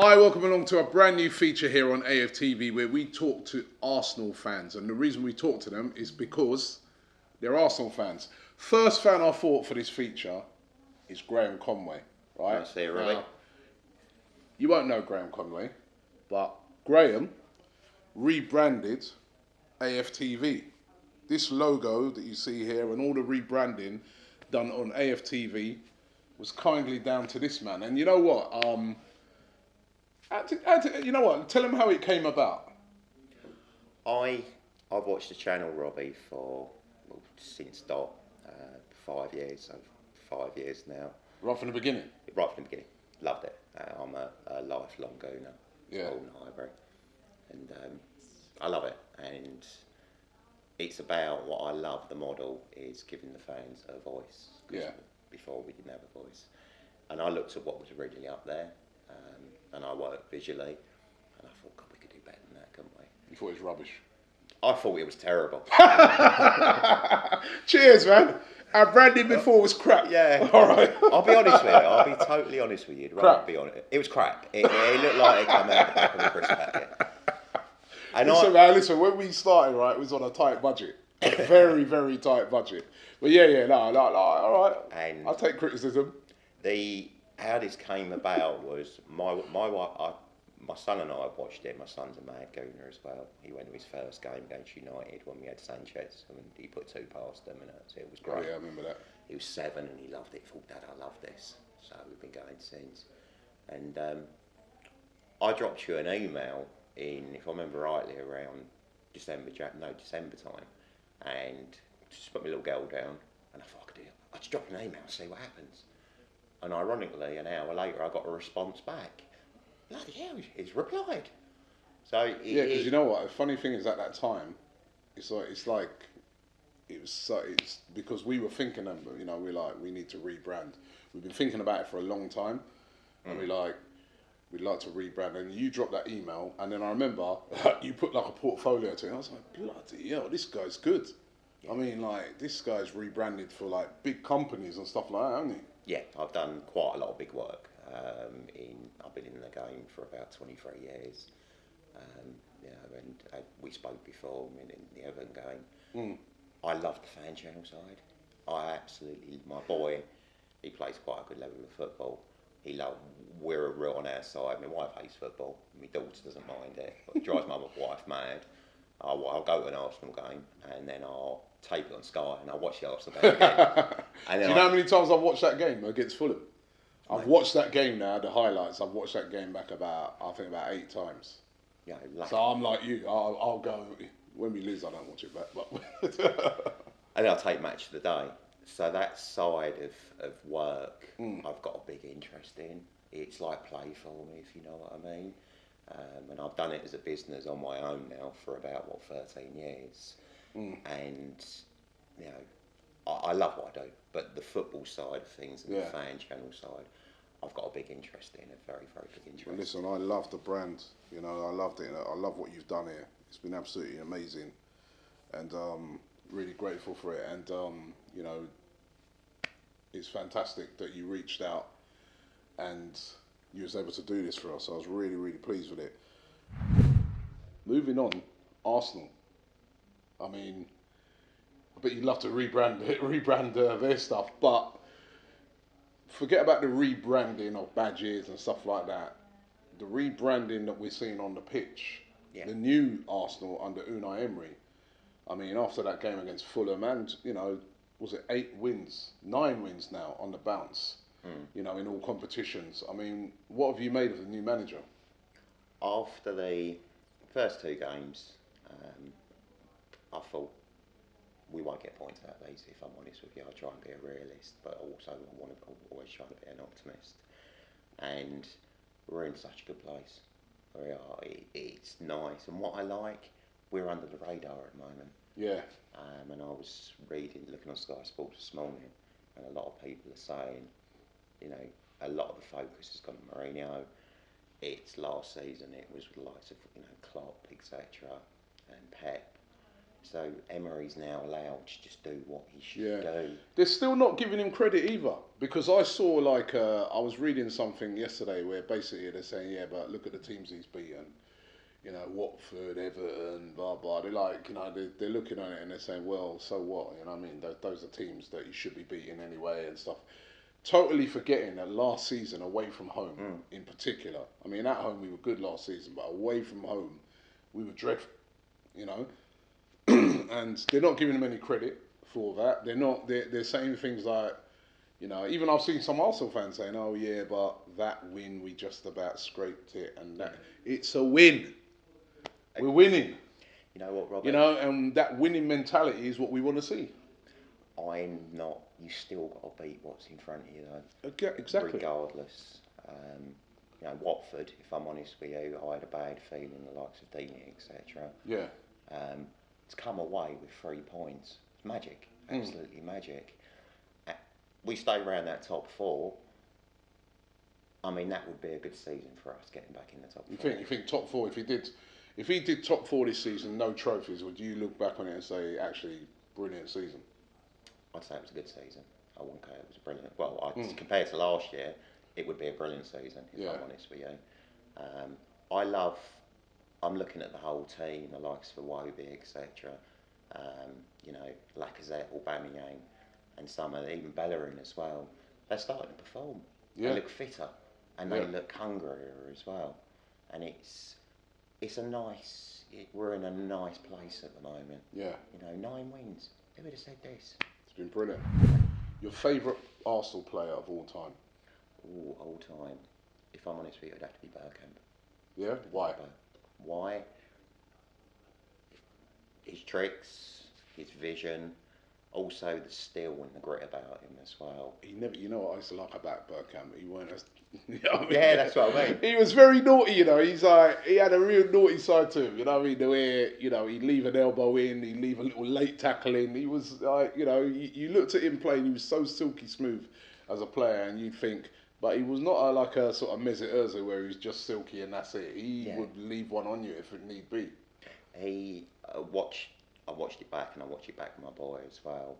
Hi, welcome along to a brand new feature here on AFTV where we talk to Arsenal fans. And the reason we talk to them is because they're Arsenal fans. First fan I thought for this feature is Graham Conway, right? I see, Robbie. Now, you won't know Graham Conway, but Graham rebranded AFTV. This logo that you see here and all the rebranding done on AFTV was kindly down to this man. And you know what? You know what? Tell him how it came about. I've watched the channel, Robbie, since 5 years, so 5 years now. Right from the beginning. Right from the beginning, loved it. I'm a lifelong Gooner, Yeah. born in Highbury, and I love it. And it's about what I love. The model is giving the fans a voice. Yeah. Before we didn't have a voice, and I looked at what was originally up there. And I worked visually, and I thought, God, we could do better than that, couldn't we? You thought it was rubbish. I thought it was terrible. Cheers, man. Our branding before was crap. Yeah. All right. I'll be honest with you. I'll be totally honest with you. Crap. Be honest. It was crap. It looked like it came out the back of a crisp packet. And Listen, when we started, right, it was on a tight budget. A very, very tight budget. But no, all right. And I'll take criticism. How this came about was my wife, my son and I watched it. My son's a Mad Gooner as well. He went to his first game against United when we had Sanchez, and he put two past them, and it was great. Oh, yeah, I remember that. He was 7 and he loved it. He thought, Dad, I love this. So we've been going since. And I dropped you an email in, if I remember rightly, around December time, and just put my little girl down, and I thought, I just drop an email and see what happens. And ironically, an hour later, I got a response back. Bloody hell, he's replied. So because you know what? The funny thing is, at that time, it's because we were thinking, we need to rebrand. We've been thinking about it for a long time, and we'd like to rebrand. And you dropped that email, and then I remember you put like a portfolio to it. And I was like, bloody hell, this guy's good. Yeah. I mean, like, this guy's rebranded for like big companies and stuff like that, hasn't he? Yeah, I've done quite a lot of big work. I've been in the game for about 23 years. And we spoke before in the Everton game. I love the fan channel side. My boy, he plays quite a good level of football. We're real on our side. My wife hates football. My daughter doesn't mind it. It drives my wife mad. I'll go to an Arsenal game and then I'll tape it on Sky and I'll watch the Arsenal game again. And do you know how many times I've watched that game against Fulham? I've watched that game now, the highlights. I've watched that game back about 8 times. Yeah, so I'm like you. I'll go, when we lose, I don't watch it back. But and I'll take match of the day. So that side of work, I've got a big interest in. It's like play for me, if you know what I mean. And I've done it as a business on my own now for about 13 years. And I love what I do, but the football side of things and the fan channel side, I've got a big interest in, a very, very big interest. Well, listen, I love the brand. I loved it. I love what you've done here. It's been absolutely amazing, and really grateful for it. And it's fantastic that you reached out and you was able to do this for us. I was really, really pleased with it. Moving on, Arsenal. I mean, I bet you'd love to rebrand their stuff, but forget about the rebranding of badges and stuff like that. The rebranding that we're seeing on the pitch, the new Arsenal under Unai Emery. I mean, after that game against Fulham, and was it 9 wins now on the bounce? In all competitions. I mean, what have you made of the new manager? After the first 2 games, I thought we won't get points out of these, if I'm honest with you. I try and be a realist, but also I want to always try to be an optimist. And we're in such a good place. We are. It's nice, and what I like, we're under the radar at the moment. Yeah. And I was looking on Sky Sports this morning, and a lot of people are saying, a lot of the focus has gone to Mourinho. It's last season, it was with the likes of Klopp, etc., and Pep. So Emery's now allowed to just do what he should do. They're still not giving him credit either, because I saw like I was reading something yesterday where basically they're saying, yeah, but look at the teams he's beaten. You know, Watford, Everton, blah blah. They're like, you know, they're looking at it and they're saying, well, so what? You know what I mean? Those are teams that you should be beating anyway and stuff. Totally forgetting that last season away from home, in particular. I mean, at home we were good last season, but away from home we were dreadful. You know. And they're not giving them any credit for that. They're saying things like, you know, even I've seen some Arsenal fans saying, oh yeah, but that win, we just about scraped it, and that it's a win. We're winning. You know what, Robbie? You know, and that winning mentality is what we want to see. I'm not. You still got to beat what's in front of you, though. Okay, exactly. Regardless. You know, Watford, if I'm honest with you, I had a bad feeling, the likes of Deeney, etc. Yeah. To come away with 3 points, it's magic, absolutely magic. We stay around that top 4. I mean, that would be a good season for us, getting back in the top 4. You think top 4? If he did top 4 this season, no trophies, would you look back on it and say, actually, brilliant season? I'd say it was a good season. I wouldn't say it was a brilliant. Well, compared to last year, it would be a brilliant season, if I'm honest with you. I'm looking at the whole team, the likes of Robbie, etc. You know, Lacazette, Aubameyang, and even Bellerin as well. They're starting to perform. They look fitter, and they look hungrier as well. And it's a nice. We're in a nice place at the moment. Yeah. You know, 9 wins. Who would have said this? It's been brilliant. Your favourite Arsenal player of all time? All time. If I'm honest with you, it'd have to be Bergkamp. Yeah. Why? Why? His tricks, his vision, also the steel and the grit about him as well. You know what I used to like about Bergkamp? He weren't as, you know what I mean? Yeah, that's what I mean. He was very naughty, you know. He had a real naughty side to him, you know what I mean? The way, you know, he'd leave an elbow in, he'd leave a little late tackle in. He was like, you know, you looked at him playing, he was so silky smooth as a player, and you'd think, but he was not like a sort of Mesut Ozil where he's just silky and that's it. He would leave one on you if it need be. I watched it back, and I watched it back with my boy as well.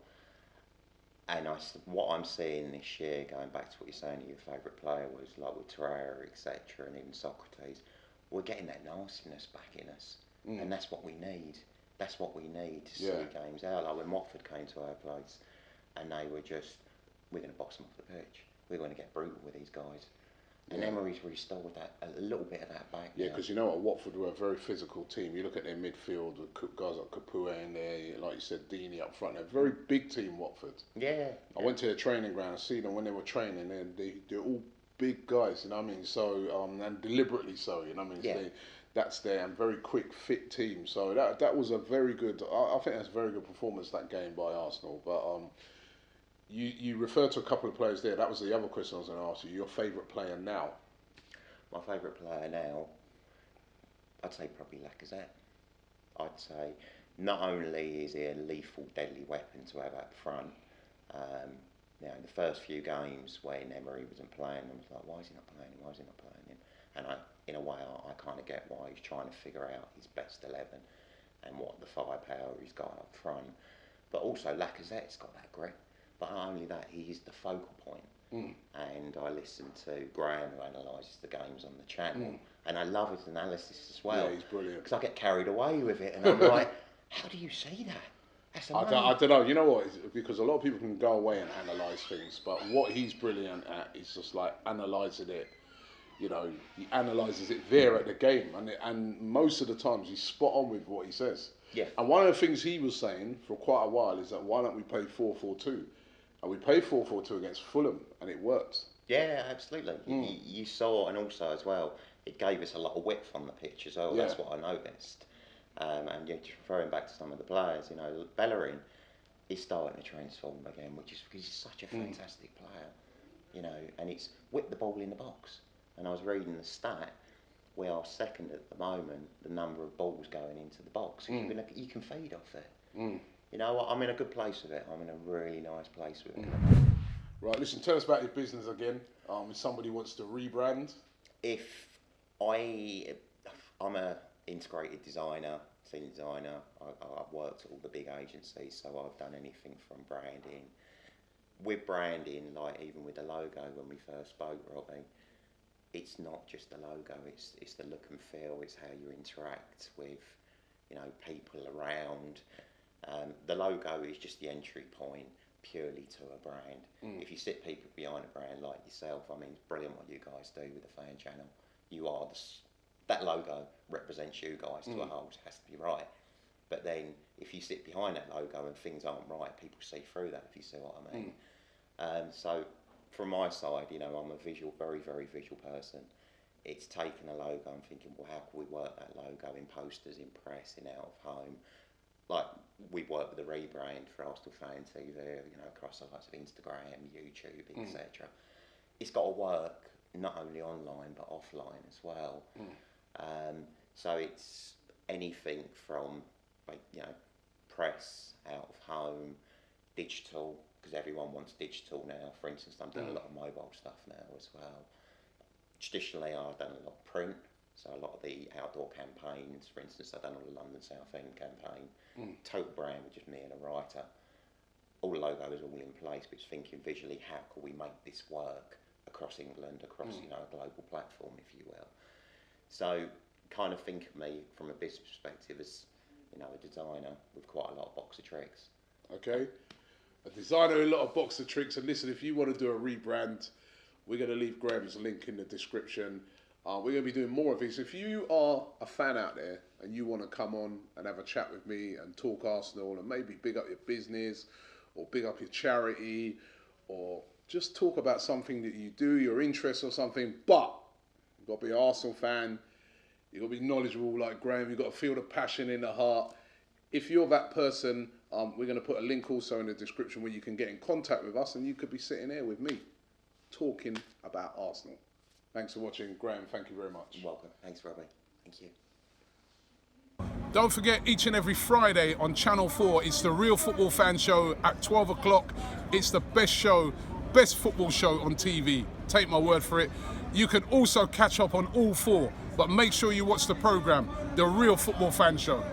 And what I'm seeing this year, going back to what you're saying, your favourite player was like with Torreira, etc., and even Socrates. We're getting that nastiness back in us, and that's what we need. That's what we need to see games out. Like when Watford came to our place, and they were just, we're going to box them off the pitch. We're going to get brutal with these guys. And Emery's restored that, a little bit of that back. Yeah, because you know what, Watford were a very physical team. You look at their midfield with guys like Capoue in there, like you said, Deeney up front. They're a very big team, Watford. Yeah. I went to their training ground and see them when they were training. They're all big guys, you know what I mean? So, and deliberately so, you know what I mean? Yeah. So that's their very quick, fit team. So that was a very good, I think that's a very good performance, that game by Arsenal. But you referred to a couple of players there. That was the other question I was going to ask you. Your favourite player now? My favourite player now, I'd say probably Lacazette. I'd say not only is he a lethal, deadly weapon to have up front, now in the first few games when Emery wasn't playing, I was like, why is he not playing him? Why is he not playing him? And in a way, I kind of get why he's trying to figure out his best 11 and what the firepower he's got up front. But also Lacazette's got that grit. But not only that, he is the focal point. And I listen to Graham, who analyses the games on the channel, and I love his analysis as well. Yeah, he's brilliant. Because I get carried away with it, and I'm like, how do you see that? That's amazing. I don't know. You know what? It's because a lot of people can go away and analyse things, but what he's brilliant at is just like analysing it. You know, he analyses it there at the game, and most of the times he's spot on with what he says. Yeah. And one of the things he was saying for quite a while is that why don't we play 4-4-2? And we played 4-4-2 against Fulham, and it worked. Yeah, absolutely. You saw, and also as well, it gave us a lot of width on the pitch as well. Yeah. That's what I noticed. And just referring back to some of the players, you know, Bellerin is starting to transform again, which is because he's such a fantastic player, you know, and it's whip the ball in the box. And I was reading the stat, we are second at the moment, the number of balls going into the box. You can feed off it. You know what? I'm in a good place with it. I'm in a really nice place with it. Right, listen, tell us about your business again. If somebody wants to rebrand. I'm a integrated designer, scene designer. I've worked at all the big agencies, so I've done anything from branding. With branding, like even with the logo, when we first spoke, Robbie, it's not just the logo, it's the look and feel, it's how you interact with, you know, people around. The logo is just the entry point purely to a brand. If you sit people behind a brand like yourself, I mean, it's brilliant what you guys do with the fan channel. You are that logo represents you guys to a whole, it has to be right. But then if you sit behind that logo and things aren't right, people see through that, if you see what I mean. So from my side, you know, I'm a visual, very, very visual person. It's taken a logo and thinking, well, how can we work that logo in posters, in press, in out of home? Like, we work with the rebrand for Arsenal Fan TV, you know, across the likes of Instagram, YouTube, etc. It's got to work not only online but offline as well. So it's anything from, like, you know, press, out of home, digital, because everyone wants digital now. For instance, I'm doing a lot of mobile stuff now as well. Traditionally, I've done a lot of print, so a lot of the outdoor campaigns. For instance, I've done all the London Southend campaign. Total brand with just me and a writer. All the logo is all in place, but it's thinking visually, how can we make this work across England, across you know, a global platform, if you will. So kind of think of me from a business perspective as, you know, a designer with quite a lot of box of tricks. Okay, a designer, a lot of box of tricks. And listen, if you want to do a rebrand, we're going to leave Graham's link in the description. We're going to be doing more of these. If you are a fan out there and you want to come on and have a chat with me and talk Arsenal and maybe big up your business or big up your charity or just talk about something that you do, your interest or something, but you've got to be an Arsenal fan, you've got to be knowledgeable like Graham, you've got to feel the passion in the heart. If you're that person, we're going to put a link also in the description where you can get in contact with us and you could be sitting here with me talking about Arsenal. Thanks for watching. Graham, thank you very much. You're welcome. Thanks, Robbie. Thank you. Don't forget, each and every Friday on Channel 4, it's the Real Football Fan Show at 12 o'clock. It's the best show, best football show on TV. Take my word for it. You can also catch up on all four, but make sure you watch the programme, the Real Football Fan Show.